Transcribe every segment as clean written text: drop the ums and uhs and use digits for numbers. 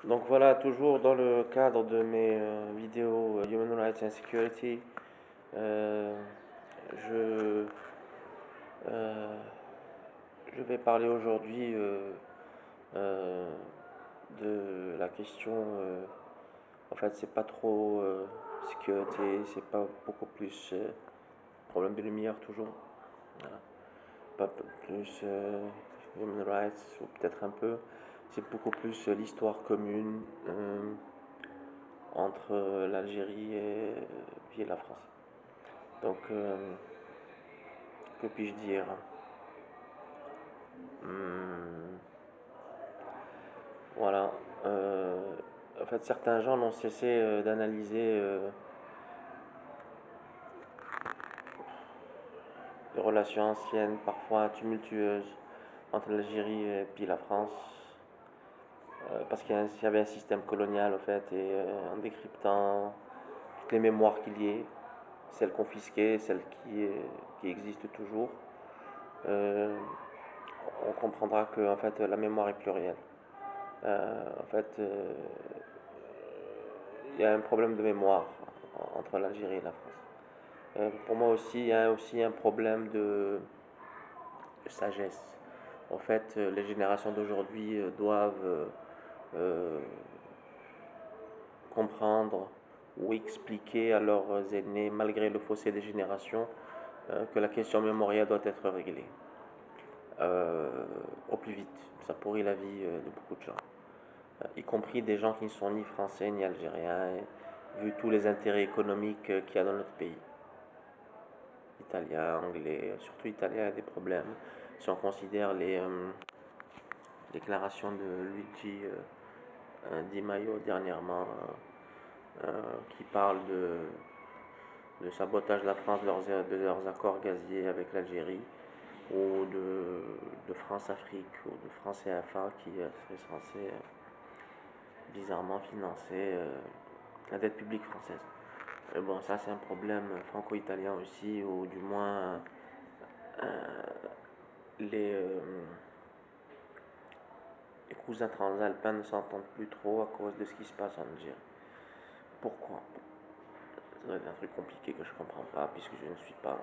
Donc voilà, toujours dans le cadre de mes vidéos Human Rights and Security, euh, je, euh, je vais parler aujourd'hui euh, de la question. En fait, c'est pas trop sécurité, c'est pas beaucoup plus problème de lumière toujours. Voilà. Pas plus Human Rights, ou peut-être un peu. C'est beaucoup plus l'histoire commune entre l'Algérie et la France. Donc, que puis-je dire? Hmm, voilà. En fait, certains gens n'ont cessé d'analyser les relations anciennes, parfois tumultueuses, entre l'Algérie et puis la France. Parce qu'il y avait un système colonial, en fait, et en décryptant toutes les mémoires qu'il y ait, celles confisquées, celles qui existent toujours, euh, on comprendra que en fait, la mémoire est plurielle. En fait, il y a un problème de mémoire entre l'Algérie et la France. Pour moi aussi, il y a aussi un problème de sagesse. En fait, les générations d'aujourd'hui doivent euh, comprendre ou expliquer à leurs aînés, malgré le fossé des générations, que la question mémorielle doit être réglée euh, au plus vite. Ça pourrit la vie de beaucoup de gens, y compris des gens qui ne sont ni français ni algériens, et vu tous les intérêts économiques qu'il y a dans notre pays. Italien, anglais, surtout italien, a des problèmes. Si on considère les déclarations de Luigi Di Maio dernièrement, qui parle de sabotage de la France de leurs accords gaziers avec l'Algérie, ou de France-Afrique, ou de France-CFA qui serait censé bizarrement financer la dette publique française. Mais bon, ça c'est un problème franco-italien aussi, ou du moins euh, les, euh, les cousins transalpins ne s'entendent plus trop à cause de ce qui se passe en Algérie. Pourquoi? C'est un truc compliqué que je ne comprends pas, puisque je ne suis pas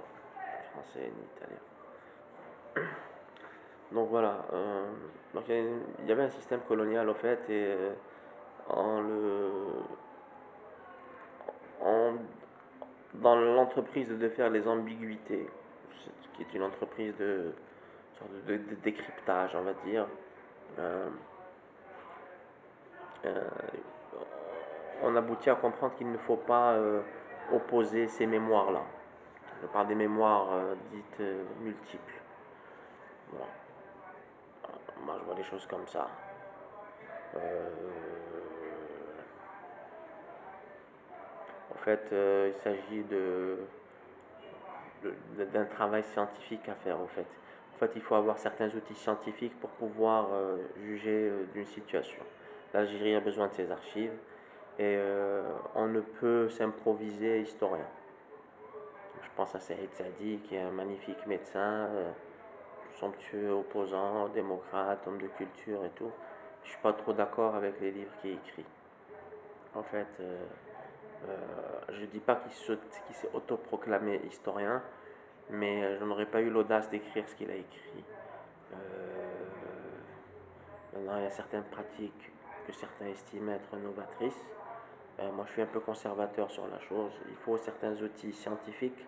français ni italien. Donc voilà, donc il y avait un système colonial au fait, et en le, en, dans l'entreprise de faire les ambiguïtés, qui est une entreprise de, sorte de décryptage, on va dire, euh, euh, on aboutit à comprendre qu'il ne faut pas opposer ces mémoires-là. Je parle des mémoires dites multiples. Bon, moi je vois les choses comme ça. Euh, En fait, il s'agit d'un travail scientifique à faire, au fait. En fait, il faut avoir certains outils scientifiques pour pouvoir juger d'une situation. L'Algérie a besoin de ses archives, et on ne peut s'improviser historien. Je pense à Saïd Sadi, qui est un magnifique médecin, somptueux opposant, démocrate, homme de culture et tout. Je suis pas trop d'accord avec les livres qu'il écrit. En fait, je ne dis pas qu'il s'est autoproclamé historien, mais je n'aurais pas eu l'audace d'écrire ce qu'il a écrit. Euh, Maintenant, il y a certaines pratiques que certains estiment être novatrices. Moi, je suis un peu conservateur sur la chose. Il faut certains outils scientifiques.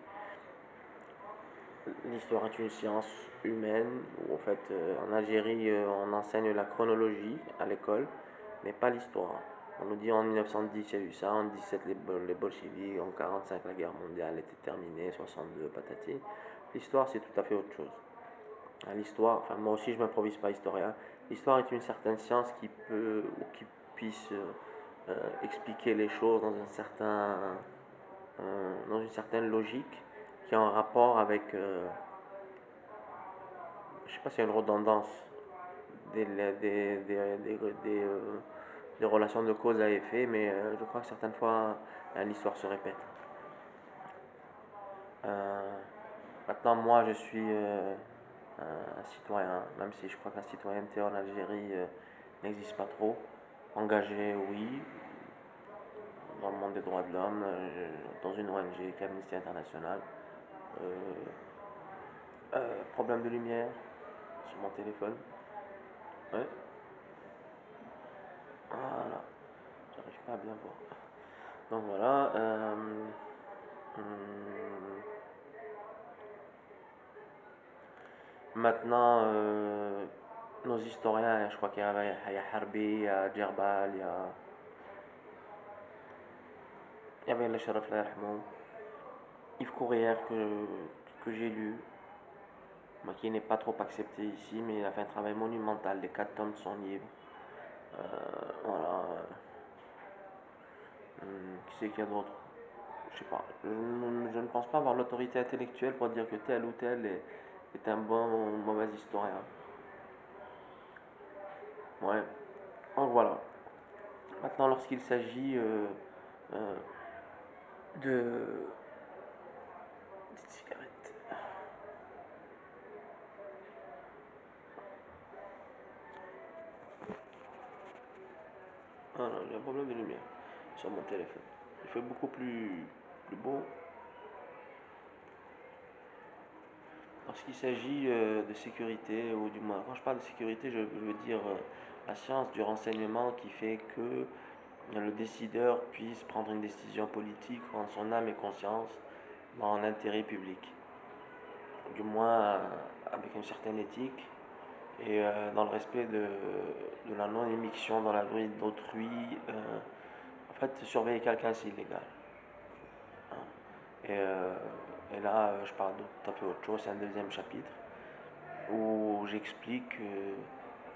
L'histoire est une science humaine, où en fait, en Algérie, on enseigne la chronologie à l'école, mais pas l'histoire. On nous dit en 1910 il y a eu ça, en 17 les bolcheviks, en 45 la guerre mondiale était terminée, 62 patati. L'histoire c'est tout à fait autre chose. L'histoire, enfin moi aussi je ne m'improvise pas historien, l'histoire est une certaine science qui peut ou qui puisse expliquer les choses dans une certaine logique qui est en rapport avec, je ne sais pas s'il y a une redondance des, des, des, des relations de cause à effet, mais je crois que certaines fois l'histoire se répète. Euh, Maintenant, moi, je suis un citoyen, même si je crois que la citoyenneté en Algérie n'existe pas trop. Engagé, oui, dans le monde des droits de l'homme, dans une ONG qui est Amnesty International. Euh, Problème de lumière sur mon téléphone. Ouais, voilà, j'arrive pas à bien voir. Donc voilà. Hum, Maintenant, nos historiens, je crois qu'il y a Harbi, il y a Djerbal, il y avait le Sharaf Allah yarhamou, Yves Courrière que j'ai lu, moi, qui n'est pas trop accepté ici, mais il a fait un travail monumental. Les 4 tomes de son livre. Voilà. Qui c'est qu'il y a d'autre? Je sais pas. Je ne pense pas avoir l'autorité intellectuelle pour dire que tel ou tel est un bon ou mauvais historien. Ouais. Donc voilà. Maintenant, lorsqu'il s'agit euh, de cigarettes. Ah non, j'ai un problème de lumière sur mon téléphone. Il fait beaucoup plus beau. Lorsqu'il s'agit de sécurité, ou du moins, quand je parle de sécurité, je veux dire la science du renseignement qui fait que le décideur puisse prendre une décision politique en son âme et conscience dans l'intérêt public. Du moins avec une certaine éthique et dans le respect de la non-émission dans la vie d'autrui. En fait, surveiller quelqu'un, c'est illégal. Hein. Et là, je parle de tout à fait autre chose, c'est un deuxième chapitre où j'explique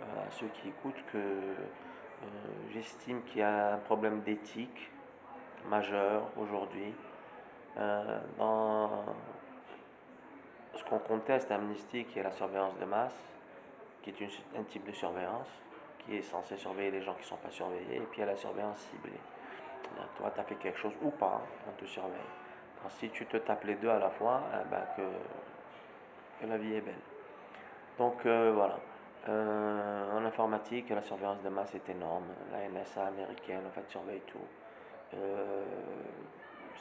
à ceux qui écoutent que j'estime qu'il y a un problème d'éthique majeur aujourd'hui dans ce qu'on conteste à Amnesty, qui est la surveillance de masse, qui est un type de surveillance qui est censé surveiller les gens qui ne sont pas surveillés, et puis il y a la surveillance ciblée. Toi, tu as fait quelque chose ou pas, on te surveille. Alors, si tu te tapes les deux à la fois, que la vie est belle. Donc voilà. En informatique, la surveillance de masse est énorme. La NSA américaine, en fait, surveille tout. Les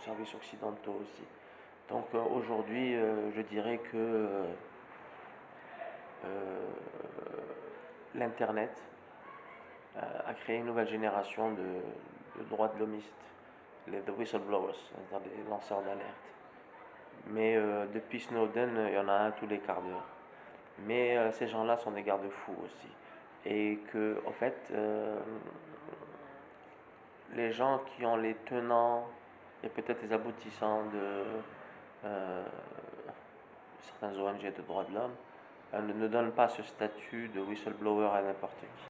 services occidentaux aussi. Donc aujourd'hui, je dirais que l'Internet a créé une nouvelle génération de droits de l'homiste, les the whistleblowers, c'est-à-dire les lanceurs d'alerte. Mais depuis Snowden, il y en a un tous les quarts d'heure. Mais ces gens-là sont des garde-fous aussi. Et que, en fait, les gens qui ont les tenants et peut-être les aboutissants de certaines ONG de droits de l'homme ne donnent pas ce statut de whistleblower à n'importe qui.